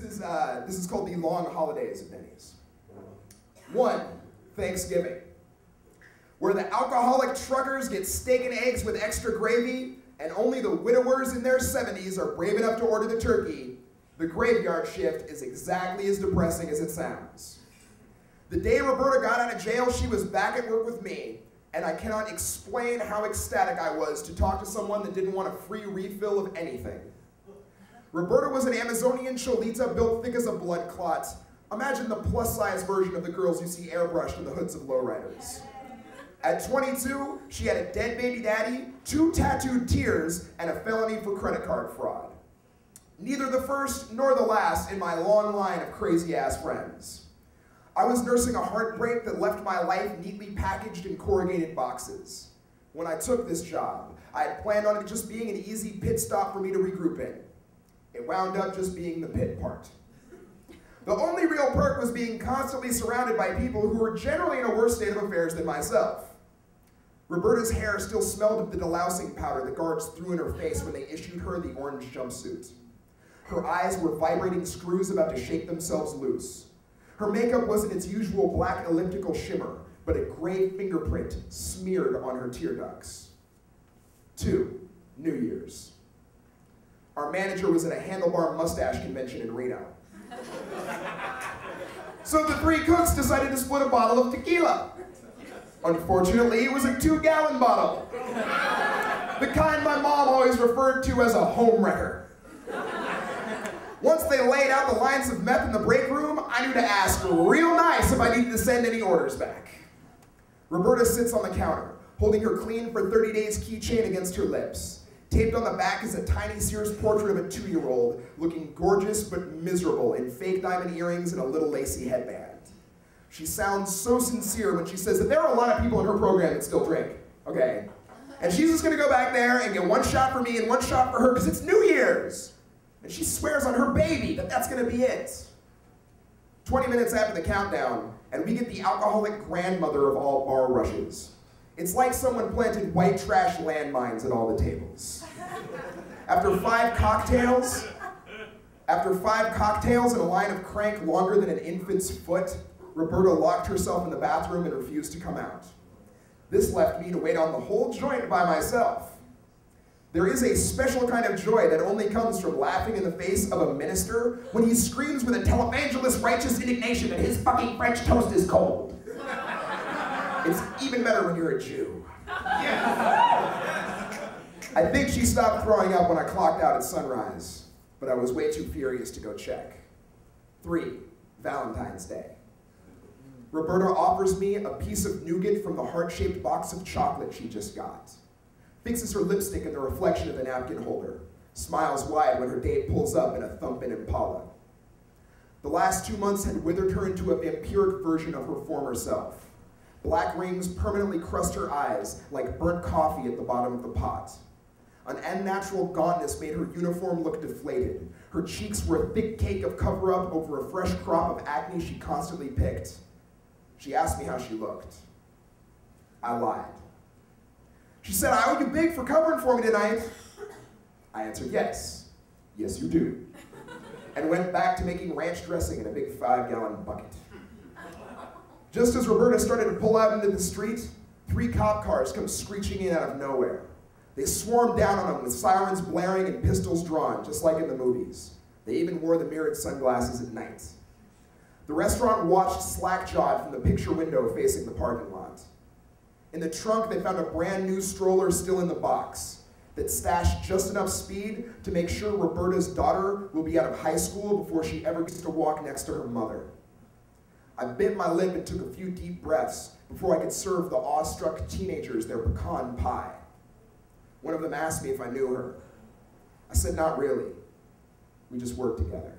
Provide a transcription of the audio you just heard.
This is called the long holidays at Denney's. 1, Thanksgiving, where the alcoholic truckers get steak and eggs with extra gravy, and only the widowers in their 70s are brave enough to order the turkey. The graveyard shift is exactly as depressing as it sounds. The day Roberta got out of jail, she was back at work with me, and I cannot explain how ecstatic I was to talk to someone that didn't want a free refill of anything. Roberta was an Amazonian cholita built thick as a blood clot. Imagine the plus-size version of the girls you see airbrushed in the hoods of lowriders. At 22, she had a dead baby daddy, 2 tattooed tears, and a felony for credit card fraud. Neither the first nor the last in my long line of crazy-ass friends. I was nursing a heartbreak that left my life neatly packaged in corrugated boxes. When I took this job, I had planned on it just being an easy pit stop for me to regroup in. It wound up just being the pit part. The only real perk was being constantly surrounded by people who were generally in a worse state of affairs than myself. Roberta's hair still smelled of the delousing powder the guards threw in her face when they issued her the orange jumpsuit. Her eyes were vibrating screws about to shake themselves loose. Her makeup wasn't its usual black elliptical shimmer, but a gray fingerprint smeared on her tear ducts. 2, New Year's. Our manager was at a handlebar mustache convention in Reno. So the 3 cooks decided to split a bottle of tequila. Unfortunately, it was a 2-gallon bottle. The kind my mom always referred to as a home wrecker. Once they laid out the lines of meth in the break room, I knew to ask real nice if I needed to send any orders back. Roberta sits on the counter, holding her clean for 30 days keychain against her lips. Taped on the back is a tiny Sears portrait of a 2-year-old, looking gorgeous but miserable in fake diamond earrings and a little lacy headband. She sounds so sincere when she says that there are a lot of people in her program that still drink, okay? And she's just gonna go back there and get 1 shot for me and 1 shot for her because it's New Year's. And she swears on her baby that that's gonna be it. 20 minutes after the countdown, and we get the alcoholic grandmother of all bar rushes. It's like someone planted white trash landmines at all the tables. After 5 cocktails and a line of crank longer than an infant's foot, Roberta locked herself in the bathroom and refused to come out. This left me to wait on the whole joint by myself. There is a special kind of joy that only comes from laughing in the face of a minister when he screams with a televangelist righteous indignation that his fucking French toast is cold. It's even better when you're a Jew. I think she stopped throwing up when I clocked out at sunrise, but I was way too furious to go check. 3, Valentine's Day. Roberta offers me a piece of nougat from the heart-shaped box of chocolate she just got. Fixes her lipstick in the reflection of the napkin holder. Smiles wide when her date pulls up in a thumping Impala. The last 2 months had withered her into a vampiric version of her former self. Black rings permanently crust her eyes like burnt coffee at the bottom of the pot. An unnatural gauntness made her uniform look deflated. Her cheeks were a thick cake of cover-up over a fresh crop of acne she constantly picked. She asked me how she looked. I lied. She said, "I owe you big for covering for me tonight." I answered, "Yes. Yes, you do." And went back to making ranch dressing in a big 5-gallon bucket. Just as Roberta started to pull out into the street, 3 cop cars come screeching in out of nowhere. They swarmed down on them with sirens blaring and pistols drawn, just like in the movies. They even wore the mirrored sunglasses at night. The restaurant watched slack-jawed from the picture window facing the parking lot. In the trunk, they found a brand new stroller still in the box that stashed just enough speed to make sure Roberta's daughter will be out of high school before she ever gets to walk next to her mother. I bit my lip and took a few deep breaths before I could serve the awestruck teenagers their pecan pie. One of them asked me if I knew her. I said, "Not really. We just work together."